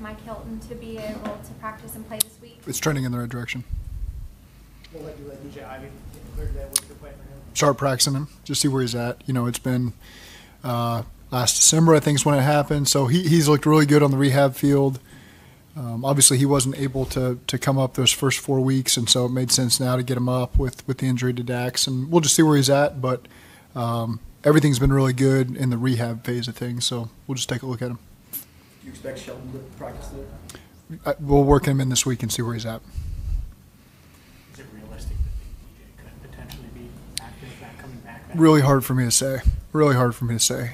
Mike Hilton to be able to practice and play this week? It's trending in the right direction. We'll let you let DJ Ivey clear today. What's your plan for him? Start practicing him, just see where he's at. It's been last December, I think, is when it happened. So he's looked really good on the rehab field. Obviously, he wasn't able to come up those first 4 weeks, and so it made sense now to get him up with the injury to Dax. And we'll just see where he's at. But everything's been really good in the rehab phase of things, so we'll just take a look at him. Do you expect Sheldon to practice there? We'll work him in this week and see where he's at. Is it realistic that DJ could potentially be active coming back? Really hard for me to say.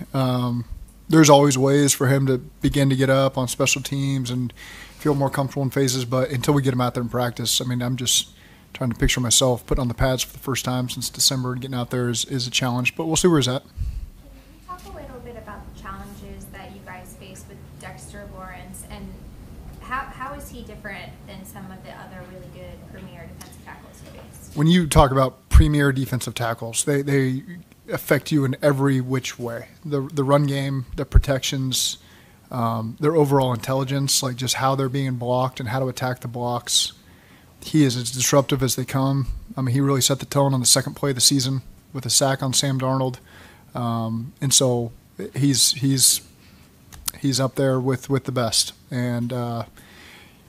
There's always ways for him to begin to get up on special teams and feel more comfortable in phases, but until we get him out there in practice, I'm just trying to picture myself putting on the pads for the first time since December and getting out there is a challenge, but we'll see where he's at. Can you talk a little bit about the challenges that you guys face with Dexter Lawrence, and how is he different than some of the other really good premier defensive tackles you face? When you talk about premier defensive tackles, they affect you in every which way. The run game, the protections, their overall intelligence, like just how they're being blocked and how to attack the blocks. He is as disruptive as they come. He really set the tone on the second play of the season with a sack on Sam Darnold. And so he's up there with the best. And,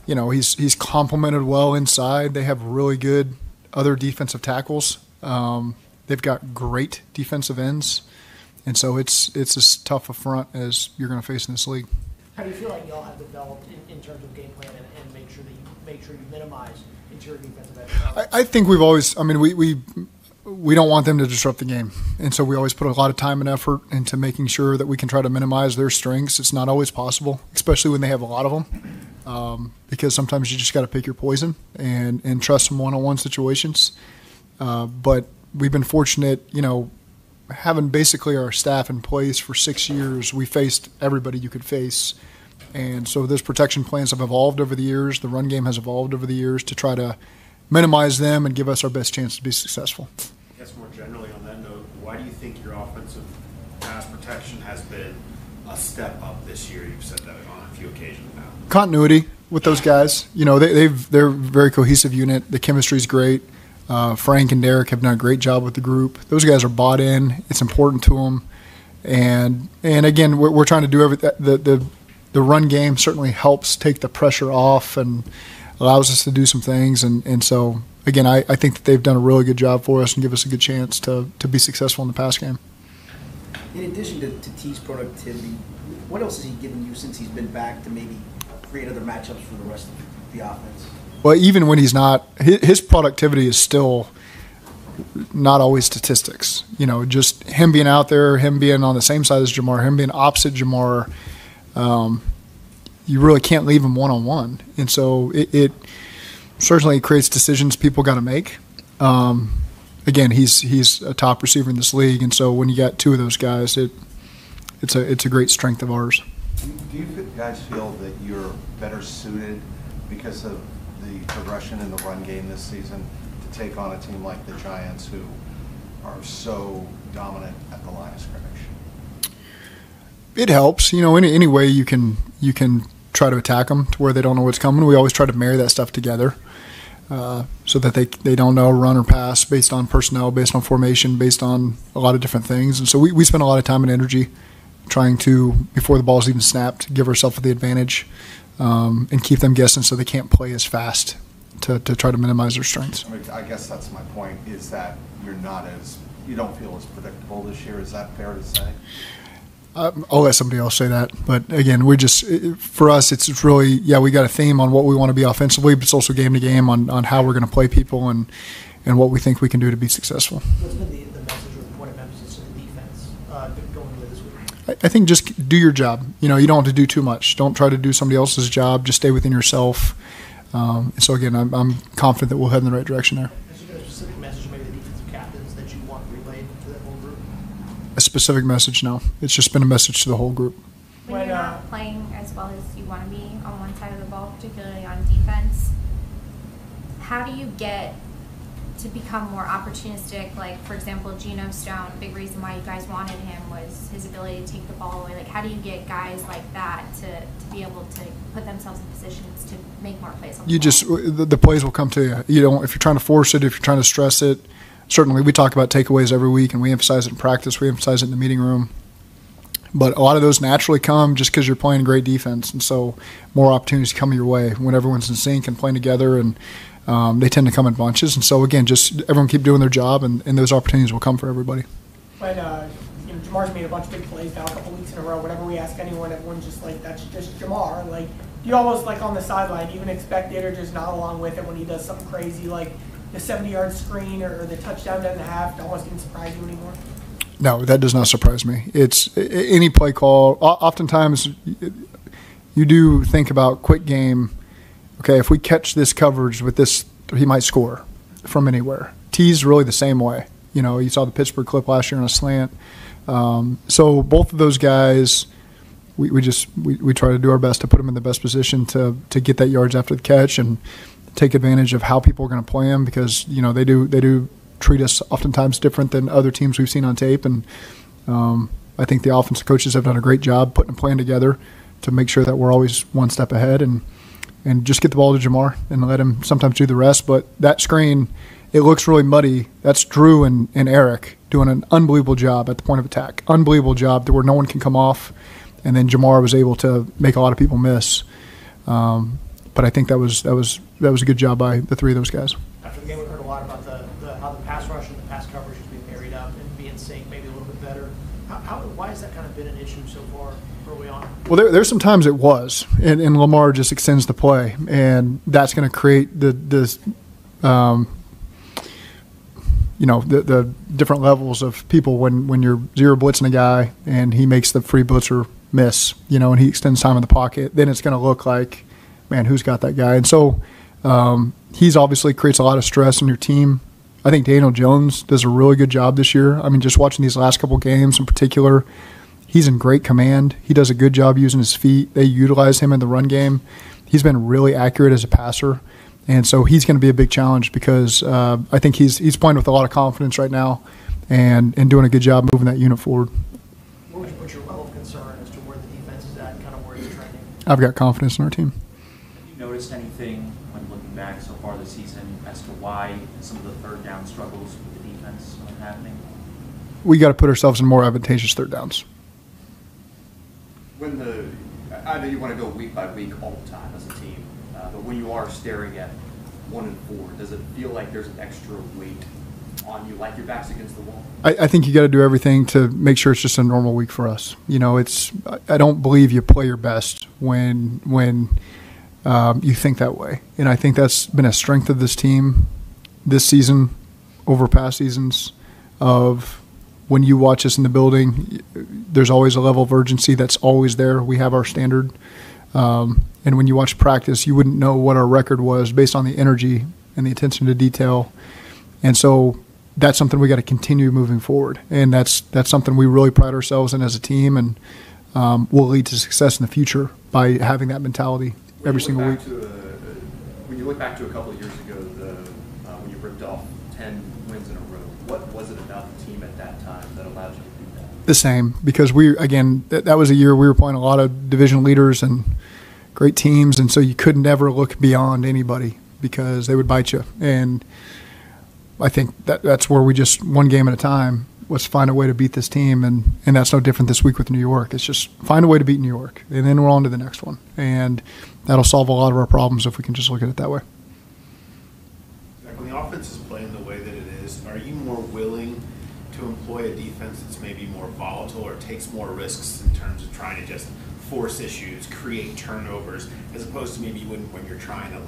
he's complemented well inside. They have really good other defensive tackles. They've got great defensive ends. And so it's as tough a front as you're going to face in this league. How do you feel like y'all have developed in terms of game plan and make sure you minimize interior defensive ends? I think we've always, we don't want them to disrupt the game. And so we always put a lot of time and effort into making sure that we can try to minimize their strengths. It's not always possible, especially when they have a lot of them, because sometimes you just got to pick your poison and trust some one-on-one situations. But we've been fortunate, having basically our staff in place for 6 years. We faced everybody you could face. And so those protection plans have evolved over the years. The run game has evolved over the years to try to minimize them and give us our best chance to be successful. I guess more generally on that note, why do you think your offensive pass protection has been a step up this year? You've said that on a few occasions now. Continuity with those guys. They're a very cohesive unit. The chemistry's great. Frank and Derek have done a great job with the group. Those guys are bought in. It's important to them. And again, we're trying to do everything. The run game certainly helps take the pressure off and allows us to do some things. And so, again, I think that they've done a really good job for us and give us a good chance to be successful in the pass game. In addition to T's productivity, what else has he given you since he's been back to maybe create other matchups for the rest of the offense? Well, even when he's not, his productivity is still not always statistics. Just him being out there, him being on the same side as Jamar, him being opposite Jamar, you really can't leave him one-on-one. And so it certainly creates decisions people got to make. Again, he's a top receiver in this league, and so when you got two of those guys, it's a great strength of ours. Do you guys feel that you're better suited because of the progression in the run game this season to take on a team like the Giants, who are so dominant at the line of scrimmage? It helps, any way you can try to attack them to where they don't know what's coming. We always try to marry that stuff together so that they don't know run or pass based on personnel, based on formation, based on a lot of different things. And so we spend a lot of time and energy trying to, before the ball's even snapped, give ourselves the advantage and keep them guessing so they can't play as fast to try to minimize their strengths. I guess that's my point, is that you don't feel as predictable this year. Is that fair to say? I'll let somebody else say that. But again, for us, it's really, we got a theme on what we want to be offensively, but it's also game to game on how we're going to play people and what we think we can do to be successful. What's been the message or the point of emphasis of the defense going into this week? I think just do your job. You don't have to do too much. Don't try to do somebody else's job. Just stay within yourself. So again, I'm confident that we'll head in the right direction there. Has there been a specific message, maybe the defensive captains, that you want relayed to that whole group? A specific message, no. It's just been a message to the whole group. When you're not playing as well as you want to be on one side of the ball, particularly on defense, how do you get to become more opportunistic? Like, for example, Geno Stone, a big reason why you guys wanted him was his ability to take the ball away. Like, how do you get guys like that to be able to put themselves in positions to make more plays on the ball? The plays will come to you. You don't, if you're trying to force it, if you're trying to stress it. Certainly, we talk about takeaways every week, and we emphasize it in practice. We emphasize it in the meeting room. But a lot of those naturally come just because you're playing great defense, and so more opportunities come your way when everyone's in sync and playing together, and they tend to come in bunches. And so, again, just everyone keep doing their job, and those opportunities will come for everybody. When Jamar's made a bunch of big plays now a couple weeks in a row, whenever we ask anyone, everyone's just like, that's just Jamar. Like, do you almost, like, on the sideline, even expect it or just nod along with it when he does something crazy, like the 70-yard screen or the touchdown down the half? It almost didn't surprise you anymore? No, that does not surprise me. It's any play call. Oftentimes, you do think about quick game. Okay, if we catch this coverage with this, he might score from anywhere. T's really the same way. You saw the Pittsburgh clip last year on a slant. So both of those guys, we try to do our best to put them in the best position to get that yards after the catch and take advantage of how people are going to play them, because they do treat us oftentimes different than other teams we've seen on tape. And I think the offensive coaches have done a great job putting a plan together to make sure that we're always one step ahead and just get the ball to Jamar and let him sometimes do the rest. But that screen, it looks really muddy. That's Drew and Eric doing an unbelievable job at the point of attack. Unbelievable job to where no one can come off. And then Jamar was able to make a lot of people miss. But I think that was a good job by the three of those guys. After the game, we heard a lot about how the pass rush and the pass coverage is being married up and being synced maybe a little bit better. Why has that kind of been an issue so far early on? Well, there's some times it was, and Lamar just extends the play, and that's going to create the different levels of people when you're zero blitzing a guy and he makes the free blitzer miss, and he extends time in the pocket. Then it's going to look like, man, who's got that guy? And so he's obviously creates a lot of stress in your team. I think Daniel Jones does a really good job this year. I mean, just watching these last couple games in particular, he's in great command. He does a good job using his feet. They utilize him in the run game. He's been really accurate as a passer. And so he's going to be a big challenge because I think he's playing with a lot of confidence right now and doing a good job moving that unit forward. Where would you put your level of concern as to where the defense is at and kind of where it's trending? I've got confidence in our team. Have you noticed anything when looking back so far this season as to why some of the third down struggles with the defense are happening? We got to put ourselves in more advantageous third downs. I know you want to go week by week all the time as a team, but when you are staring at 1-4, does it feel like there's an extra weight on you, like your back's against the wall? I think you got to do everything to make sure it's just a normal week for us. I don't believe you play your best when you think that way, and I think that's been a strength of this team this season over past seasons. Of when you watch us in the building, there's always a level of urgency that's always there. We have our standard. And when you watch practice, you wouldn't know what our record was based on the energy and the attention to detail. And so that's something we got to continue moving forward. And that's something we really pride ourselves in as a team, and will lead to success in the future by having that mentality every single week. When you look back to a couple of years ago, when you ripped off 10 wins in a row, what was it about the team at that time that allowed you to do that? The same, because that was a year we were playing a lot of division leaders and great teams, and so you could never look beyond anybody because they would bite you. And I think that's where we just, one game at a time, let's find a way to beat this team, and that's no different this week with New York. It's just find a way to beat New York, and then we're on to the next one. And that'll solve a lot of our problems if we can just look at it that way. When the offense is playing the way that it is, are you more willing to employ a defense that's maybe more volatile or takes more risks in terms of trying to just force issues, create turnovers, as opposed to maybe you wouldn't when you're trying to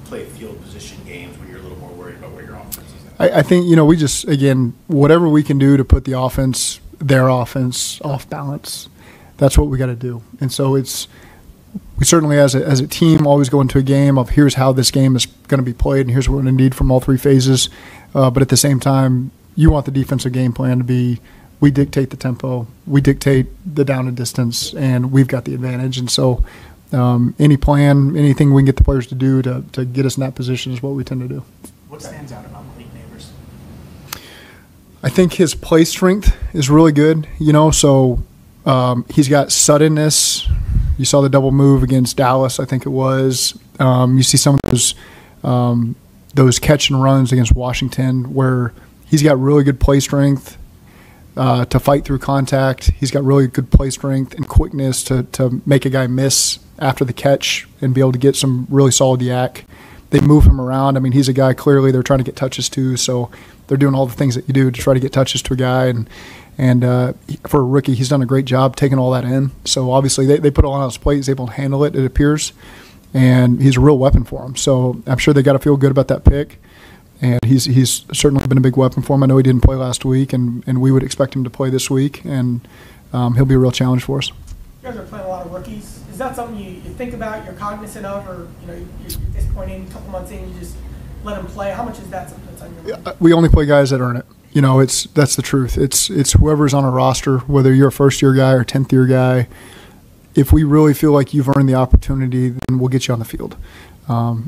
play field position games when you're a little more worried about where your offense is at? I think, we just, again, whatever we can do to put the offense, their offense, off balance, that's what we got to do. And so we certainly as a team always go into a game of here's how this game is going to be played and here's what we're going to need from all three phases. But at the same time, you want the defensive game plan to be, we dictate the tempo, we dictate the down and distance, and we've got the advantage. And so any plan, anything we can get the players to do to get us in that position is what we tend to do. What stands out about Malik Neighbors I think his play strength is really good, so he's got suddenness. You saw the double move against Dallas, I think it was. You see some of those catch and runs against Washington where he's got really good play strength to fight through contact. He's got really good play strength and quickness to make a guy miss after the catch and be able to get some really solid yak. They move him around. I mean, he's a guy clearly they're trying to get touches to, so they're doing all the things that you do to try to get touches to a guy. And for a rookie, he's done a great job taking all that in. So obviously they put a lot on his plate. He's able to handle it, it appears. And he's a real weapon for him. So I'm sure they got to feel good about that pick. And he's certainly been a big weapon for him. I know he didn't play last week, and we would expect him to play this week. And he'll be a real challenge for us. You guys are playing a lot of rookies. Is that something you think about, you're cognizant of, or you're at this point in, a couple months in, you just let them play? How much is that something that's on your mind? We only play guys that earn it. That's the truth. It's whoever's on a roster, whether you're a first-year guy or 10th-year guy. If we really feel like you've earned the opportunity, then we'll get you on the field.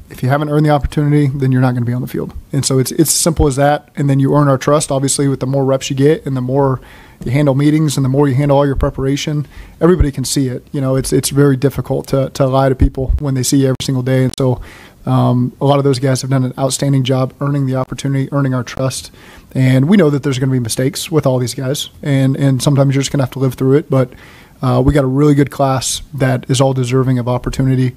If you haven't earned the opportunity, then you're not going to be on the field. And so it's as simple as that. And then you earn our trust, obviously, with the more reps you get and the more you handle meetings and the more you handle all your preparation. Everybody can see it. It's very difficult to lie to people when they see you every single day. And so a lot of those guys have done an outstanding job earning the opportunity, earning our trust. And we know that there's going to be mistakes with all these guys. And sometimes you're just going to have to live through it. But we got a really good class that is all deserving of opportunity.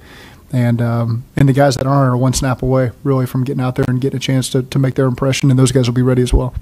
And the guys that aren't are one snap away, really, from getting out there and getting a chance to make their impression, and those guys will be ready as well.